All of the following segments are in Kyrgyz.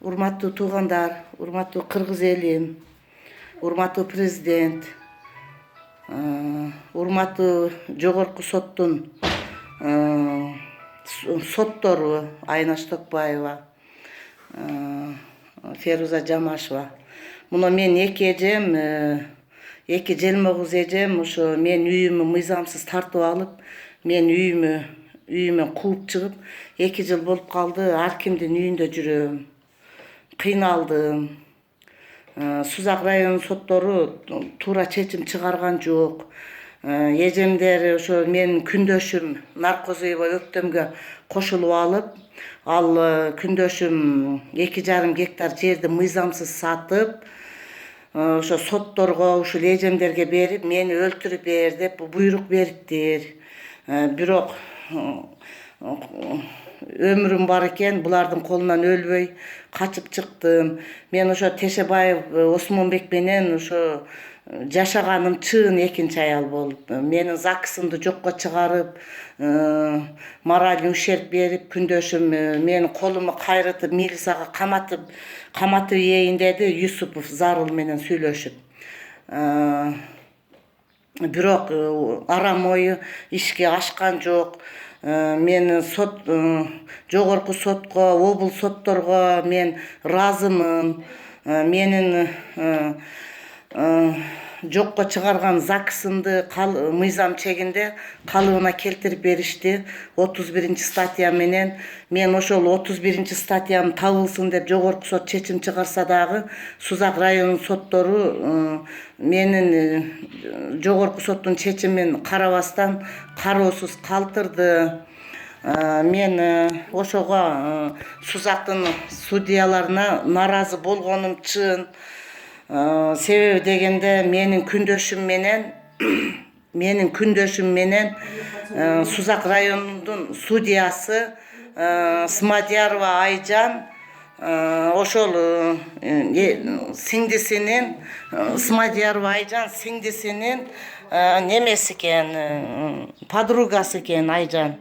Урматтуу туугандар, урматтуу кыргыз элим, урматтуу президент, урматтуу жогорку соттун соттору Айнаш Токпаева, Феруза Жамашева. Муну мен эки желмогуз эжем ошо мен үйүмө мыйзамсыз тартып алып, мен үйүмө кууп чыгып, 2 жыл болуп калды. Ар кимдин үйүндө жүрөм. Кыйналдым. Сузак районунун соттору туура чечим чыгарган жок. Эжемдер ошо менин күндөшүм Наркозуева Өктөмгө кошулуп алып, ал күндөшүм 2,5 гектар жерди мыйзамсыз сатып, ошо сотторго ушул эжемдерге берип, мени өлтүрүп бер деп буйрук бериптир. Бирок өмүрүм бар экен, булардын колунан өлбөй качып чыктым. Мен ошо Тешебаев Осмонбек менен ошо жашаганым чын экинчи аял болуп, менин ЗАГСымды жокко чыгарып, моральный ущерб берип, күндөшүм менин колуму кайрытып, милицияга каматып ийейин деди, Юсупов Зарыл менен сүйлөшүп. Бирок арам ою ишке ашкан жок. Мен жогорку сотко, облус сотторго мен ыраазымын. Менин жокко чыгарган ЗАГСымды мыйзам чегинде калыбына келтирип беришти. 31-статья менен. Мен ошол 31-статьям табылсын деп жогорку сот чечим чыгарса дагы, Сузак районунун соттору менин жогорку соттун чечимин карабастан кароосуз калтырды. Мен ошого Сузактын судьяларына нааразы болгонум чын. Себеби дегенде менин күндөшүм менен Сузак районунун судьясы Смадиярова Айжан, ошол сиңдисинин, Смадиярова Айжан сиңдисинин немеси экен, подругасы экен Айжан.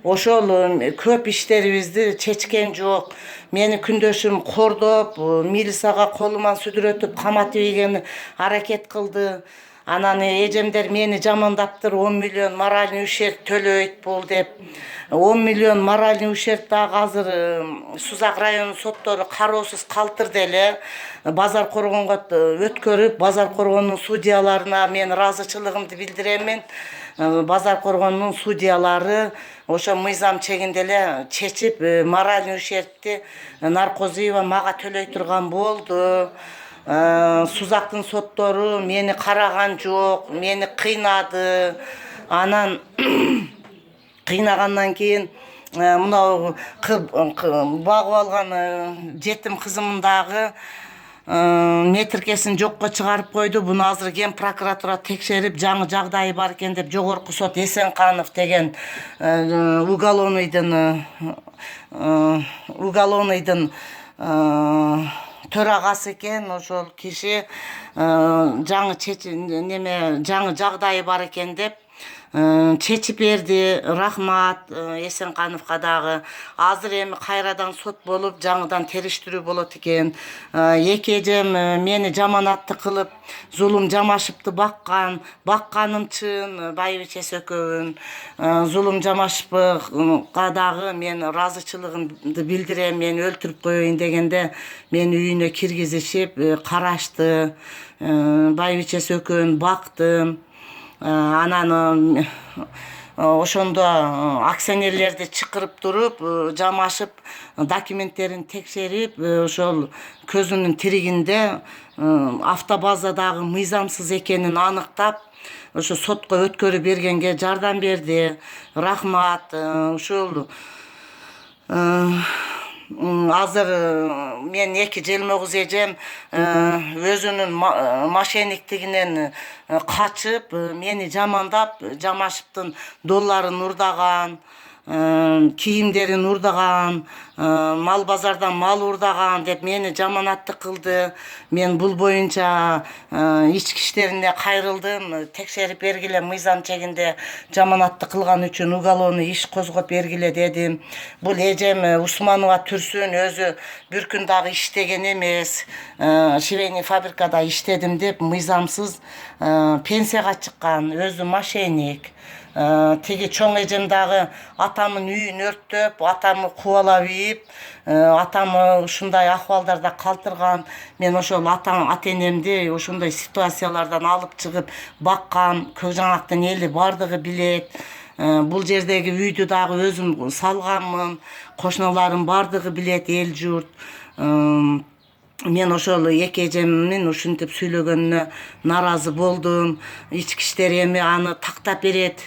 Ошол көп иштерибизди чечкен жок. Мени күндөшүм кордоп, милицияга колуман сүдүрөтүп, каматып ийгени аракет кылды. Анан эжемдер мени жамандаптыр, 10 миллион моральный ущерб төлөйт бул деп. 10 миллион моральный ущерб дагы азыр Сузак районунун соттору кароосуз калтырды эле. Базар коргонго өткөрүп, Базар коргонунун судьяларына мен ыраазычылыгымды билдиремин. Базар коргонунун судьялары ошо мыйзам чегинде эле чечип, моральный ущербти Наркозуева мага төлөй турган болду. Сузактын соттору мени караган жок, мени кыйнады. Анан кыйнагандан кийин мына багып алган жетим кызымын дагы метиркесин жокко чыгарып койду. Буну азыр Ген прокуратура текшерип, жаңы жагдайы бар экен деп жогорку сот Эсенканов деген уголовныйдын төрагасы экен. Ошол киши жаңы жагдайы бар экен деп чечип берди. Рахмат Эсенкановго дагы. Азыр эми кайрадан сот болуп, жаңыдан териштирүү болот экен. Эки эжем мени жаманатты кылып, Зулум Жамашевди бакканым чын, Байбич экөөбүн. Зулум Жамашевга дагы мен ыраазычылыгымды билдирем. Мени өлтүрүп коеюн дегенде мени үйүнө киргизишип, карашты. Байбич экөөбүн бактым. Анан ошондо акционерлерди чакырып туруп, Жамашев документтерин текшерип, ошол көзүнүн тиригинде автобазадагы мыйзамсыз экенин аныктап, ошо сотко өткөрүп бергенге жардам берди. Рахмат. Ушул азыр мен 2 желмогуз эжем өзүнүн мошенниктигинен качып, мени жамандап, Жамашевдин долларын урдаган, кийимдерин урдаган, мал базардан мал урдаган деп мени жаманаттык кылды. Мен бул боюнча ички иштерине кайрылдым. Текшерип бергиле, мыйзам чегинде жаманаттык кылган үчүн уголовный иш козгоп бергиле дедим. Бул эжем Усманова Турсун өзү бир күн дагы иштеген эмес. Швейный фабрикада иштедим деп мыйзамсыз пенсияга чыккан, өзү мошенник. Теги чоң эжем дагы атамын үйүн өрттөп, атамы кубалап ийип, атамы ушундай акыбалдарда калтырган. Мен ошол ата-энемди ошондой ситуациялардан алып чыгып баккан, Көк Жаңактын эли бардыгы билет. Бул жердеги үйдү дагы өзүм салганмын, кошуналарым бардыгы билет, эл журт. Мен ошол эки эжемдин ушинтип сүйлөгөнүнө наразы болдум. Ички иштер эми аны тактап берет.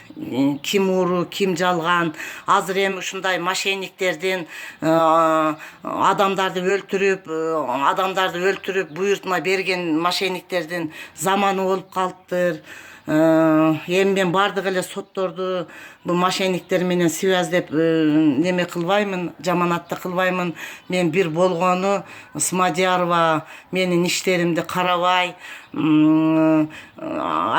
Ким ууру, ким жалган. Азыр эми ушундай мошенниктердин адамдарды өлтүрүп буйртма берген мошенниктердин заманы болуп калыптыр. Эми мен бардык эле сотторду бул мошенниктер менен связьдеп неме кылбаймын, жаманатты кылбаймын. Мен бир болгону Смадиярова менин иштеримди карабай,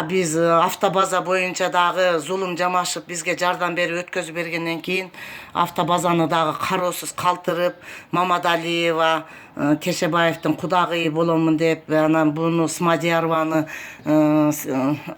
биз автобаза боюнча дагы Зулум Жамашев бизге жардам берип өткөзүп бергенден кийин автобазаны дагы кароосуз калтырып, Мамадалиева Тешебаевдин кудагыйы боломун деп, анан буну Смадиярованы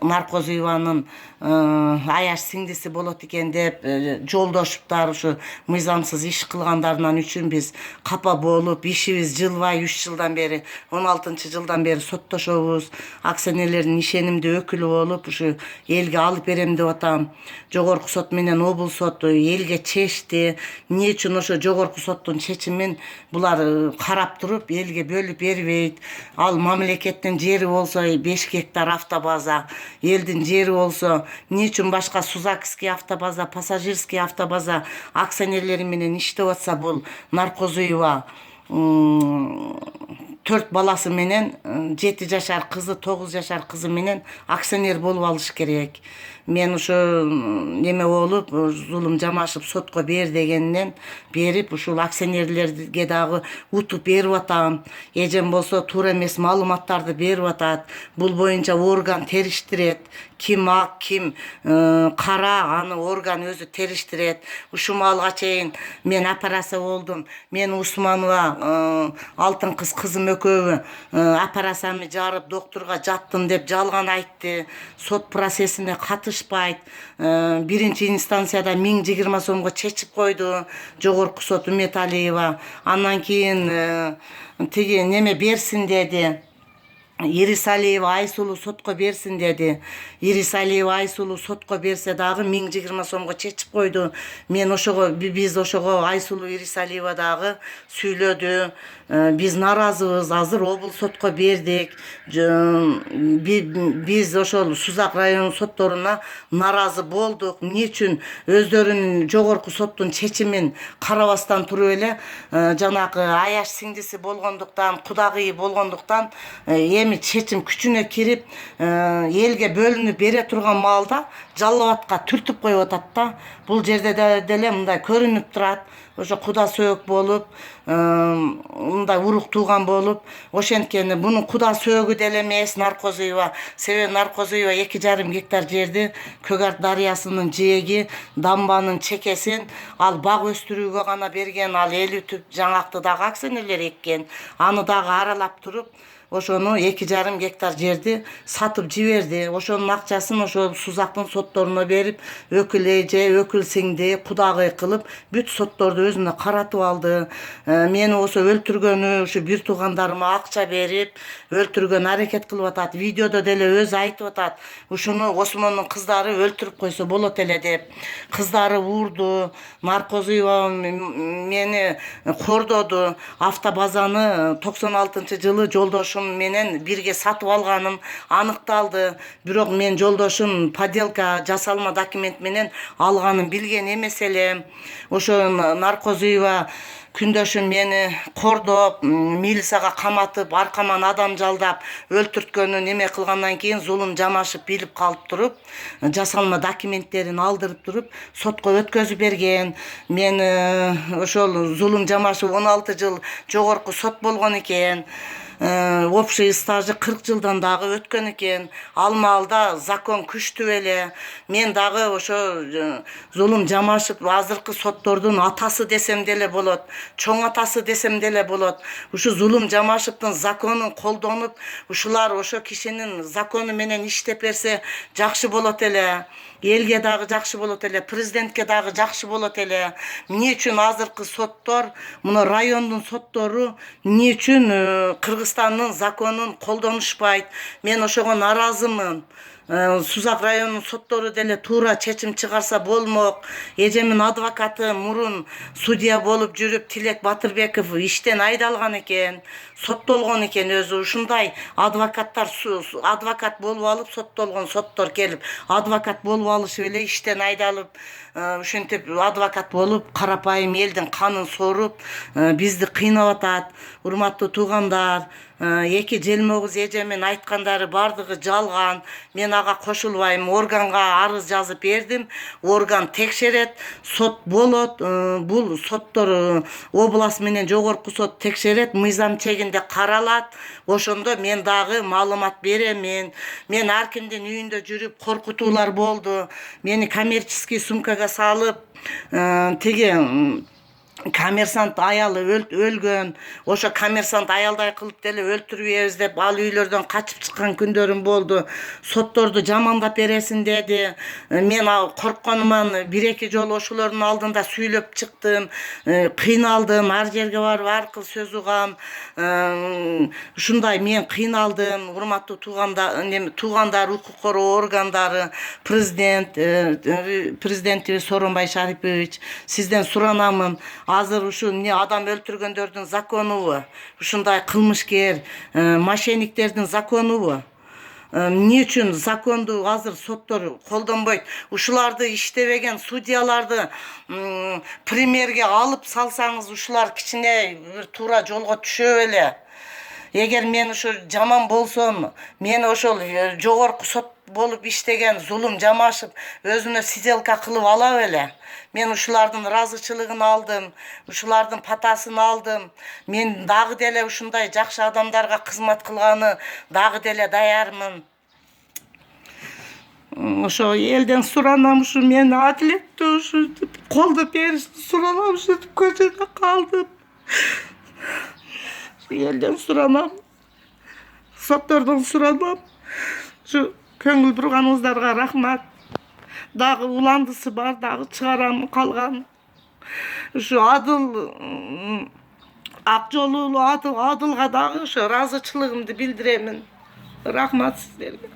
Наркозуеванын аяш сиңдиси болот экен деп жолдошуптар, ушу мыйзамсыз иш кылгандарынан үчүн биз капа болуп, ишибиз жылбай 3 жылдан бери, 16-жылдан бери соттошобуз. Акционерлердин ишенимдүү өкүлү болуп, ушу элге алып берем деп атам. Жогорку сот менен облус соту элге чечти. Эмне үчүн ошо жогорку соттун чечимин булар карап туруп элге бөлүп бербейт? Ал мамлекеттин жери болсо 5 гектар автобаза, элдин жери болсо эмне үчүн башка Сузакский автобаза, пассажирский автобаза акционерлери менен иштеп атса, бул Наркозуева 4 баласы менен 7 жашар кызы, 9 жашар кызы менен акционер болуп алыш керек. Мен ошо неме болуп, Зулум Жамашев сотко бер дегенден берип, ушул акционерлерге дагы утуп берип атам. Эжем болсо туура эмес маалыматтарды берип атат. Бул боюнча орган териштирет. Ким ак, ким кара, аны орган өзү териштирет. Ушул маалга чейин мен операция болдум. Мен Усманова алтын кыз кызым экөө операцияны жарып доктурга жаттым деп жалган айтты. Сот процессине катышпайт. Биринчи инстанцияда 1020 сомго чечип койду жогорку сот Үмөталиева. Андан кийин тиги неме берсин деди. Ирисалиева Айсулу сотко берсин деди. Ирисалиева Айсулу сотко берсе дагы 1020 сомго чечип койду. Мен ошого, биз ошого Айсулу Ирисалиева дагы сүйлөдү. Биз наразыбыз, азыр облус сотко бердик. Биз ошол Сузак районунун сотторуна наразы болдук. Эмне үчүн өздөрүнүн жогорку соттун чечимин карабастан туруп эле жанагы аяш сиңдиси болгондуктан, кудагыйы болгондуктан эми чечим күчүнө кирип элге бөлүнүп бере турган маалда жалал-абадка түртүп коюп атат да. Бул жерде деле мындай көрүнүп турат. Ошо куда сөөк болуп, мындай урук тууган болуп, ошенткени бунун куда сөөгү деле эмес Наркозуева. Себеби Наркозуева 2,5 гектар жерди Көк дарыясынын жээги, дамбанын чекесин ал бак өстүрүүгө гана берген. Ал Элүтүп Жаңакты дагы акционерлер эккен. Аны дагы аралап туруп, ошону 2,5 гектар жерди сатып жиберди. Ошонун акчасын ошо Сузактын сотторуна берип, өкүл эже, өкүл сиңди, кудагый кылып, бүт сотторду өзүнө каратып алды. Мени болсо өлтүргөнү, ушу бир туугандарыма акча берип, өлтүргөн аракет кылып атат. Видеодо деле өзү айтып атат. Ушуну Осмондун кыздары өлтүрүп койсо болот эле деп. Кыздары уурду, Наркозуева мени кордоду. Автобазаны 96-жылы жолдошум жолдошум менен бирге сатып алганым аныкталды. Бирок мен жолдошум подделка жасалма документ менен алганын билген эмес элем. Ошо наркозуйва күндөшүм мени кордоп, милицияга каматып, аркаман адам жалдап, өлтүрткөнүн эме кылгандан кийин Зулум Жамашев билип калып туруп, жасалма документтерин алдырып туруп, сотко өткөзүп берген. Мен ошол Зулум Жамашев 16 жыл жогорку сот болгон экен. Общий стажы 40 жылдан дагы өткөн экен. Ал маалда закон күчтүү эле. Мен дагы ошо Зулум Жамашев азыркы соттордун атасы десем деле болот, чоң атасы десем деле болот. Ушу Зулум Жамашевдин законун колдонуп, ушулар ошо кишинин закону менен иштеп берсе жакшы болот эле. Элге дагы жакшы болот эле, президентке дагы жакшы болот эле. Эмне үчүн азыркы соттор, муну райондун соттору эмне үчүн Кыргызстандын законун колдонушпайт? Мен ошого наразымын. Сузак районунун соттору деле туура чечим чыгарса болмок. Эжемин адвокаты мурун судья болуп жүрүп Тилек Батырбеков иштен айдалган экен, соттолгон экен өзү. Ушундай адвокаттар адвокат болуп алып соттолгон соттор келип адвокат болуп алышып эле иштен айдалып, ушинтип адвокат болуп карапайым элдин канын соруп бизди кыйнап атат. Урматтуу туугандар, эки желмогуз эжемин айткандары бардыгы жалган. Мен ага кошулбайм. Органга арыз жазып бердим. Орган текшерет, сот болот. Бул соттор область менен жогорку сот текшерет, мыйзам чегинде каралат. Ошондо мен дагы маалымат берем. Мен ар кимдин үйүндө жүрүп коркутуулар болду. Мени коммерческий сумкага салып, тиги коммерсант аялы өлгөн. Ошо коммерсант аялдай кылып деле өлтүрбөйбүз деп ал үйлөрдөн качып чыккан күндөрүм болду. Сотторду жамандап бересин деди. Мен коркконуман бир-эки жолу ошолордун алдында сүйлөп чыктым, кыйналдым, ар жерге барып ар кыл сөз угам. Ушундай мен кыйналдым. Урматтуу туугандар, укук коргоо органдары, президенти Сооронбай Шарипович, сизден суранамын. Азыр ушу адам өлтүргөндөрдүн законубу, ушундай кылмышкер, мошенниктердин законубу? Эмне үчүн законду азыр соттор колдонбойт? Ушуларды иштебеген судьяларды примерге алып салсаңыз, ушулар кичине бир туура жолго түшөп эле. Эгер мен ушу жаман болсом, мен ошол жогорку сот болуп иштеген Зулум Жамашев өзүнө сиделка кылып ала беле. Мен ушулардын ыраазычылыгын алдым, ушулардын патасын алдым. Мен дагы деле ушундай жакшы адамдарга кызмат кылганы дагы деле даярмын. Ошо элден суранам, ушу мен адилетти ушу колдоп беришти суранам, ушу көчөдө калдым. Элден суранам, соттордон суранам. Ушу көңүл бурганыңыздарга рахмат. Дагы уландысы бар, дагы чыгарам калган. Ушу адыл, ак жолулуу адылга дагы ошо ыраазычылыгымды билдиремин. Рахмат сиздерге.